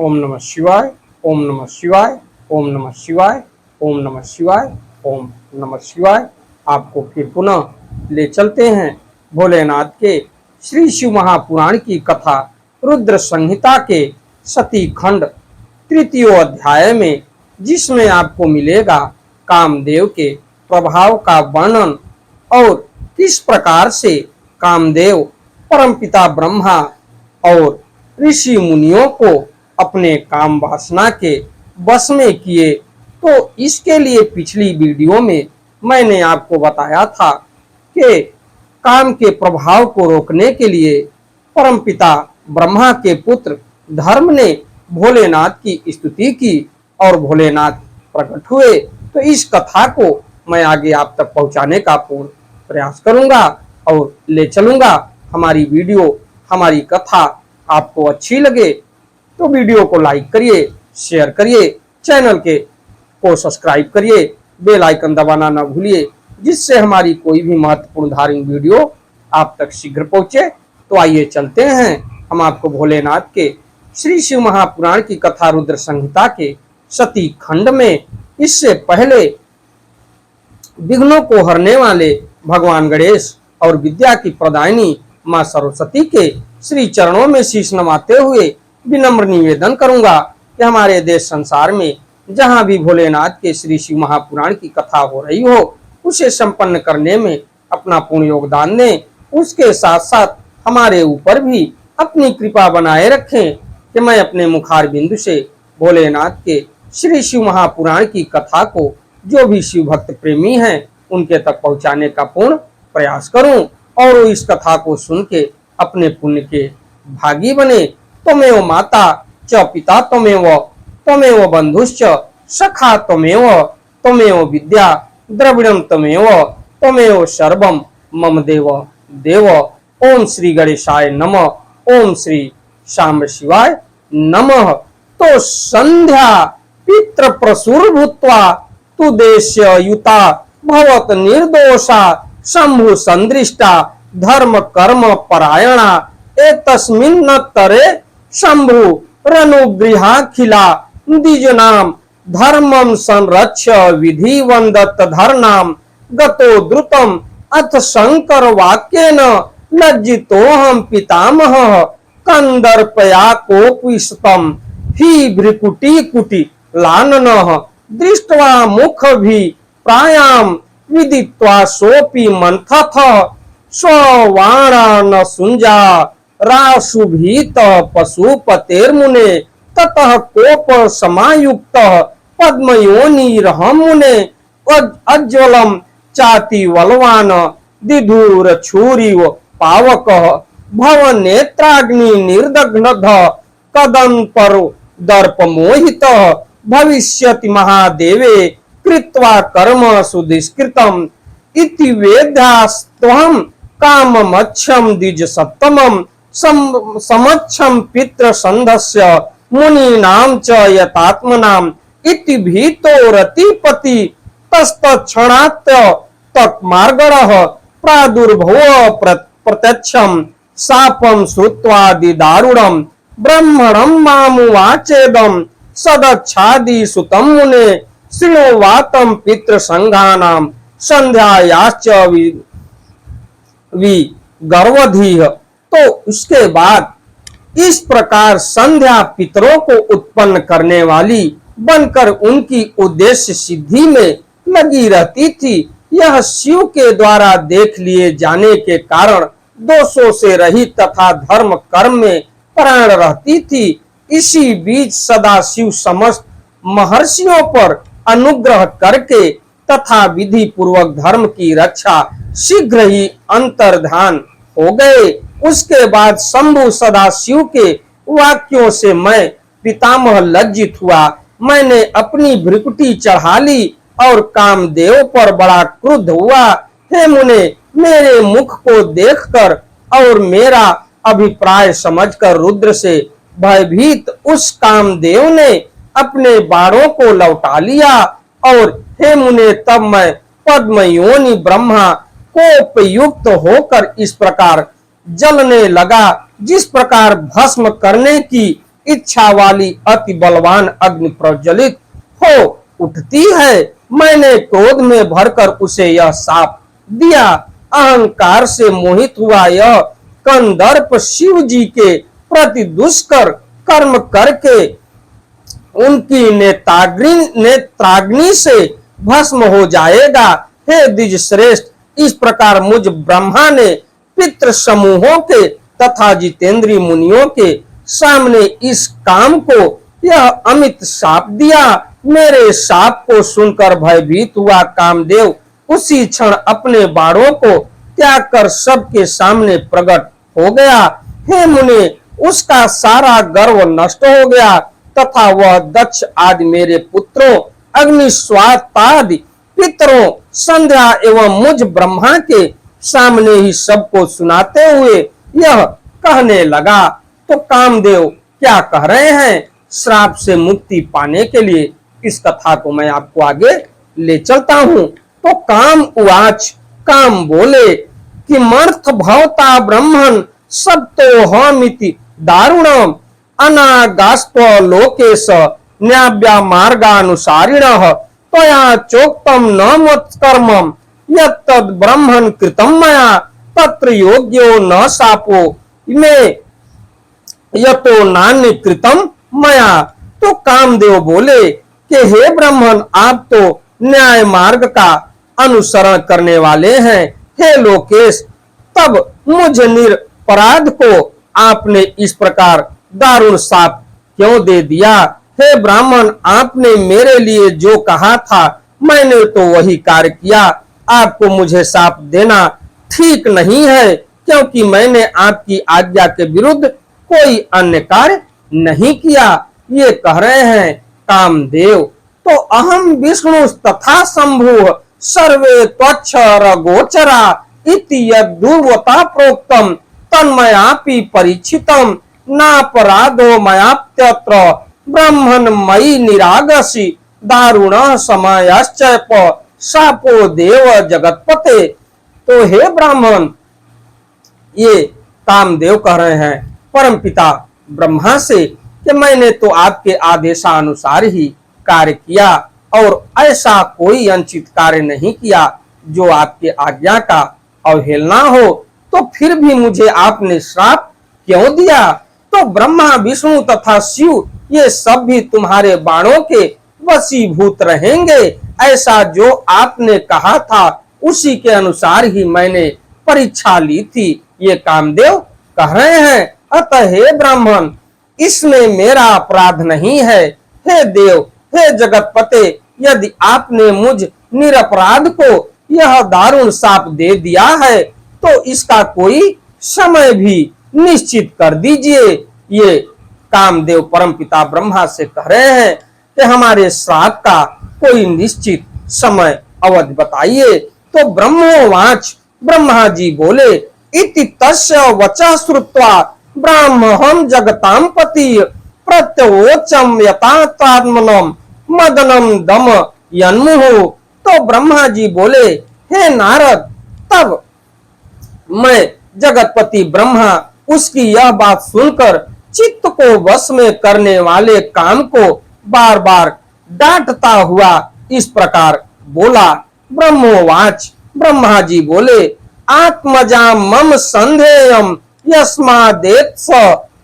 ओम नमः शिवाय, ओम नमः शिवाय, ओम नमः शिवाय, ओम नमः शिवाय, ओम नमः शिवाय। आपको फिर पुनः ले चलते हैं भोलेनाथ के श्री शिव महापुराण की कथा रुद्र संहिता के सती खंड तृतीय अध्याय में, जिसमें आपको मिलेगा कामदेव के प्रभाव का वर्णन और किस प्रकार से कामदेव परमपिता ब्रह्मा और ऋषि मुनियों को अपने काम वासना के वश में किए। तो इसके लिए पिछली वीडियो में मैंने आपको बताया था कि काम के प्रभाव को रोकने के लिए परमपिता ब्रह्मा के पुत्र धर्म ने भोलेनाथ की स्तुति की और भोलेनाथ प्रकट हुए। तो इस कथा को मैं आगे आप तक पहुंचाने का पूर्ण प्रयास करूंगा और ले चलूंगा। हमारी वीडियो, हमारी कथा आपको अच्छी लगे तो वीडियो को लाइक करिए, शेयर करिए, चैनल को सब्सक्राइब करिए, बेल आइकन दबाना ना भूलिए, जिससे हमारी कोई भी महत्वपूर्ण धार्मिक वीडियो आप तक शीघ्र पहुंचे। तो आइए चलते हैं हम आपको भोलेनाथ के श्री शिव महापुराण की कथा रुद्र संहिता के सती खंड में। इससे पहले विघ्नों को हरने वाले भगवान गणेश और विद्या की प्रदायिनी मां सरस्वती के श्री चरणों में शीश नवाते हुए विनम्र निवेदन करूंगा कि हमारे देश संसार में जहां भी भोलेनाथ के श्री शिव महापुराण की कथा हो रही हो, उसे संपन्न करने में अपना पूर्ण योगदान दें। उसके साथ साथ हमारे ऊपर भी अपनी कृपा बनाए रखें कि मैं अपने मुखार बिंदु से भोलेनाथ के श्री शिव महापुराण की कथा को जो भी शिव भक्त प्रेमी हैं उनके तक पहुंचाने का पूर्ण प्रयास करूं और इस कथा को सुन के अपने पुण्य के भागी बने। त्वमेव माता च पिता त्वमेव बंधुश्च सखा त्वमेव विद्या द्रविणम त्वमेव सर्वम मम देव देव। ओम श्री गणेशाय नमः, ओम श्री शाम्ब शिवाय नमः। तो संध्या पितृ प्रसुर भूत्वा तु देश्य युता भवत निर्दोषा शंभु संदृष्टा धर्म कर्म परायणा एतस्मिन् तरे शंभु रनुगृहाखिला द्विज नाम धर्मं संरक्ष्य विधि वंदत धर्नाम गतो द्रुतम अथ शंकर वाक्येन लज्जितोहम पितामह कंदर्पया कोपिस्तम ही भ्रिकुटी कुटी लाननः दृष्ट्वा मुख भी प्रायाम विदित्वा सोपि मंथथ स्ववाणा न सुंजा राशुभीत पशुपतेर्मुने ततः कोप समायुक्त पद्मयोनिर्हमुने अज्ज्वलम चाति वलवान दिधुर छुरीव पावक भव नेत्राग्नि निर्दग्ध कदंपर दर्प मोहित भविष्यति महादेवे कृत्वा कर्म सुदुष्कृतम इति वेद्यास्त्वहं काममच्छं द्विज सत्तमं समच्छं पितृ संधस्य मुनीनां च यतात्मनां इति भीतो रतिपति तस्तक्षणात् तक्मार्गणः प्रादुर्भव प्रत्यक्षं शापं श्रुत्वा दिदारुणं ब्रह्मणं मामुवाचेदं सदच्छादि सुतं मुने श्रृणुवातं पितृ संघानां संध्यायाश्च गर्वधीह। तो उसके बाद इस प्रकार संध्या पितरों को उत्पन्न करने वाली बनकर उनकी उद्देश्य सिद्धि में लगी रहती थी। यह शिव के द्वारा देख लिए जाने के कारण दोषों से रहित तथा धर्म कर्म में प्राण रहती थी। इसी बीच सदा शिव समस्त महर्षियों पर अनुग्रह करके तथा विधि पूर्वक धर्म की रक्षा शीघ्र ही अंतर्धान हो गए। उसके बाद शंभु सदा शिव के वाक्यों से मैं पितामह लज्जित हुआ। मैंने अपनी भ्रिकुटी चढ़ा ली और कामदेव पर बड़ा क्रुद्ध हुआ। हे मुने, मेरे मुख को देखकर और मेरा अभिप्राय समझकर रुद्र से भयभीत उस कामदेव ने अपने बाणों को लौटा लिया और हे मुने, तब मैं पद्मयोनि ब्रह्मा कोप युक्त होकर इस प्रकार जलने लगा जिस प्रकार भस्म करने की इच्छा वाली अति बलवान अग्नि प्रज्वलित हो उठती है। मैंने क्रोध में भरकर उसे यह शाप दिया। अहंकार से मोहित हुआ यह कंदर्प शिव जी के प्रति दुष्कर कर्म करके उनकी नेत्राग्नि से भस्म हो जाएगा। हे द्विज श्रेष्ठ, इस प्रकार मुझ ब्रह्मा ने पितृ समूहों के तथा जितेंद्रीय मुनियों के सामने इस काम को यह अमित शाप दिया। मेरे शाप को सुनकर भयभीत हुआ कामदेव उसी क्षण अपने बाणों को त्याग कर सबके सामने प्रकट हो गया। हे मुने, उसका सारा गर्व नष्ट हो गया तथा वह दक्ष आदि मेरे पुत्रों, अग्निस्वातादि पितरों, संध्या एवं मुझ ब्रह्मा के सामने ही सबको सुनाते हुए यह कहने लगा। तो कामदेव क्या कह रहे हैं श्राप से मुक्ति पाने के लिए, इस कथा को मैं आपको आगे ले चलता हूं। तो काम उवाच, काम बोले कि मर्थ भवता ब्रह्मन सप्तो हमिति दारुणम अनागास्त्व लोकेश न्याव्या मार्गानुसारिणः त्वया चोक्तम न मत्कर्मम यत्तद् ब्रह्मन् कृतं मया तत्र योग्यो न शापो में यतो नान्य कृतम मया। तो कामदेव बोले कि हे ब्राह्मण, आप तो न्याय मार्ग का अनुसरण करने वाले हैं। हे लोकेश, तब मुझ निरपराध को आपने इस प्रकार दारुण शाप क्यों दे दिया? हे ब्राह्मण, आपने मेरे लिए जो कहा था मैंने तो वही कार्य किया। आपको मुझे शाप देना ठीक नहीं है, क्योंकि मैंने आपकी आज्ञा के विरुद्ध कोई अन्य कार्य नहीं किया। ये कह रहे हैं कामदेव। तो अहम विष्णु तथा शंभु सर्वे त्वक्षर गोचरा इति यद्दुर्वता प्रोक्तम तन्मयापि परीक्षितम नापराधो मयाप्यत्र ब्रह्मन् मयि निरागसि दारुण समयश्चैप शापो देव जगतपते। तो हे ब्राह्मण, ये कामदेव कह रहे हैं परमपिता ब्रह्मा से कि मैंने तो आपके आदेशानुसार ही कार्य किया और ऐसा कोई अनुचित कार्य नहीं किया जो आपके आज्ञा का अवहेलना हो। तो फिर भी मुझे आपने श्राप क्यों दिया? तो ब्रह्मा, विष्णु तथा शिव ये सब भी तुम्हारे बाणों के वशीभूत रहेंगे। ऐसा जो आपने कहा था उसी के अनुसार ही मैंने परीक्षा ली थी। ये कामदेव कह रहे हैं। अतः हे ब्राह्मण, इसमें मेरा अपराध नहीं है। हे देव, हे जगतपते, यदि आपने मुझ निरपराध को यह दारुण शाप दे दिया है तो इसका कोई समय भी निश्चित कर दीजिए। ये कामदेव परमपिता ब्रह्मा से कह रहे हैं कि हमारे श्राप का कोई निश्चित समय अवधि बताइए। तो ब्रह्मोवाच, ब्रह्मा जी बोले, इति तस्य वचः श्रुत्वा ब्राह्मणं जगतां पति प्रत्योचम यथात्मनम मदनम दम यन्मुहु। तो ब्रह्मा जी बोले, हे नारद, तब मैं जगतपति ब्रह्मा उसकी यह बात सुनकर चित्त को वश में करने वाले काम को बार बार डांटता हुआ इस प्रकार बोला। ब्रह्मोवाच, ब्रह्मा जी बोले, आत्मजा मम संधेयम यस्मादेत्स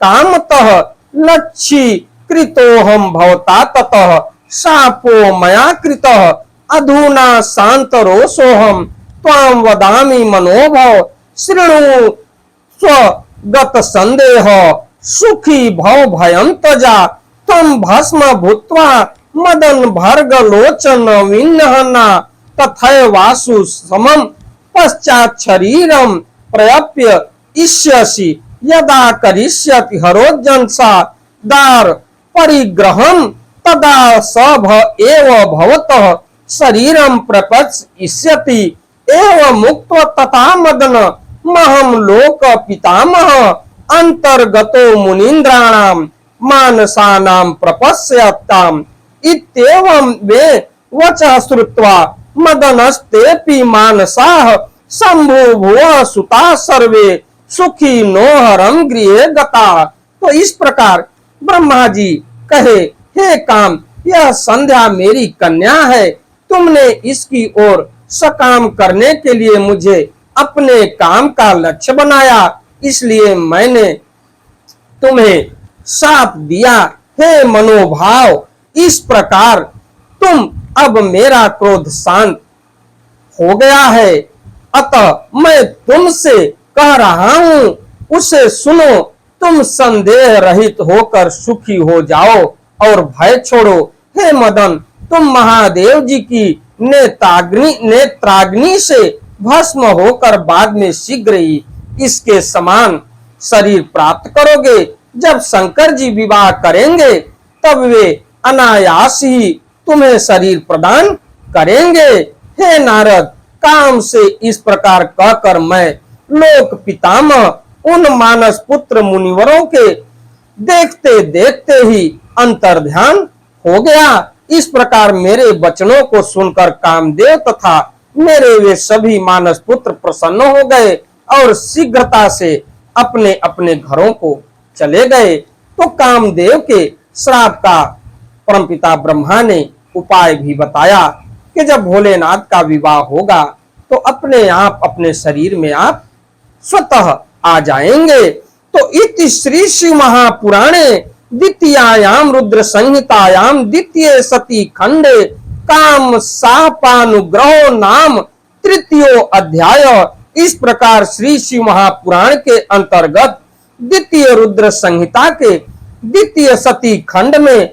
कामतः लक्ष्य कृतोहम भवता ततः शापो मया कृतः अधुना शांतरोषोहम त्वां वदामि मनोभव शृणु स्वगत संदेह सुखी भव भयं तजा त्वं भस्म भूत्वा मदन भर्ग लोचन विन्नहना तथैवासु समं पश्चात् शरीरं प्रयप्य इष्यसि यदा करिष्यति हरोजंसा दार परिग्रहं तदा सभ एव भवतः शरीरं प्रपश्यति एव मुक्त तथा मदन महम लोक पितामह अंतर्गतो मुनीन्द्राणां मानसानां प्रपश्यताम् इत्येवं वे वचः श्रुत्वा मदनस्तेऽपि मानसाः शंभुभुवः सुताः सर्वे सुखी नोहरम गृहे गता। तो इस प्रकार ब्रह्मा जी कहे, हे काम, यह संध्या मेरी कन्या है, तुमने इसकी ओर सकाम करने के लिए मुझे अपने काम का लक्ष्य बनाया, इसलिए मैंने तुम्हें साथ दिया। हे मनोभाव, इस प्रकार तुम अब मेरा क्रोध शांत हो गया है, अतः मैं तुमसे कह रहा हूं, उसे सुनो। तुम संदेह रहित होकर सुखी हो जाओ और भय छोड़ो। हे मदन, तुम महादेव जी की नेत्राग्नि से भस्म होकर बाद में शीघ्र ही इसके समान शरीर प्राप्त करोगे। जब शंकर जी विवाह करेंगे तब वे अनायास ही तुम्हें शरीर प्रदान करेंगे। हे नारद, काम से इस प्रकार कहकर मैं लोक पितामह उन मानस पुत्र मुनिवरों के देखते देखते ही अंतर्ध्यान हो गया। इस प्रकार मेरे वचनों को सुनकर कामदेव तथा मेरे वे सभी मानस पुत्र प्रसन्न हो गए और शीघ्रता से अपने अपने घरों को चले गए। तो कामदेव के श्राप का परमपिता ब्रह्मा ने उपाय भी बताया कि जब भोलेनाथ का विवाह होगा तो अपने आप अपने शरीर में आप स्वतः आ जाएंगे। तो इति श्री शिव महापुराणे द्वितीयायाम रुद्र संहितायाम द्वितीय सती खंडे काम शापानुग्रहो नाम तृतीयो अध्याय। इस प्रकार श्री शिव महापुराण के अंतर्गत द्वितीय रुद्र संहिता के द्वितीय सती खंड में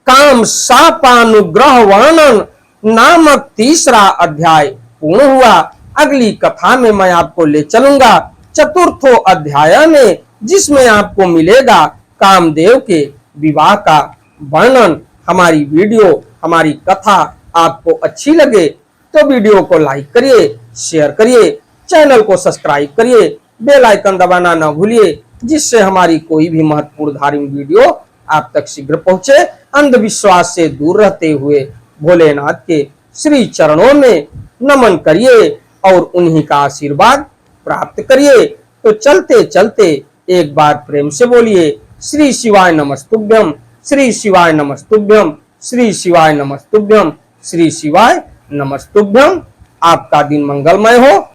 काम शापानुग्रह वर्णन नामक तीसरा अध्याय पूर्ण हुआ। अगली कथा में मैं आपको ले चलूंगा चतुर्थो अध्याय में, जिसमें आपको मिलेगा कामदेव के विवाह का वर्णन। हमारी वीडियो, हमारी कथा आपको अच्छी लगे तो वीडियो को लाइक करिए, शेयर करिए, चैनल को सब्सक्राइब करिए, बेल आइकन दबाना न भूलिए, जिससे हमारी कोई भी महत्वपूर्ण धार्मिक वीडियो आप तक शीघ्र पहुंचे। अंधविश्वास से दूर रहते हुए भोलेनाथ के श्री चरणों में नमन करिए और उन्हीं का आशीर्वाद प्राप्त करिए। तो चलते चलते एक बार प्रेम से बोलिए, श्री शिवाय नमस्तुभ्यम, श्री शिवाय नमस्तुभ्यम, श्री शिवाय नमस्तुभ्यम, श्री शिवाय नमस्तुभ्यम। आपका दिन मंगलमय हो।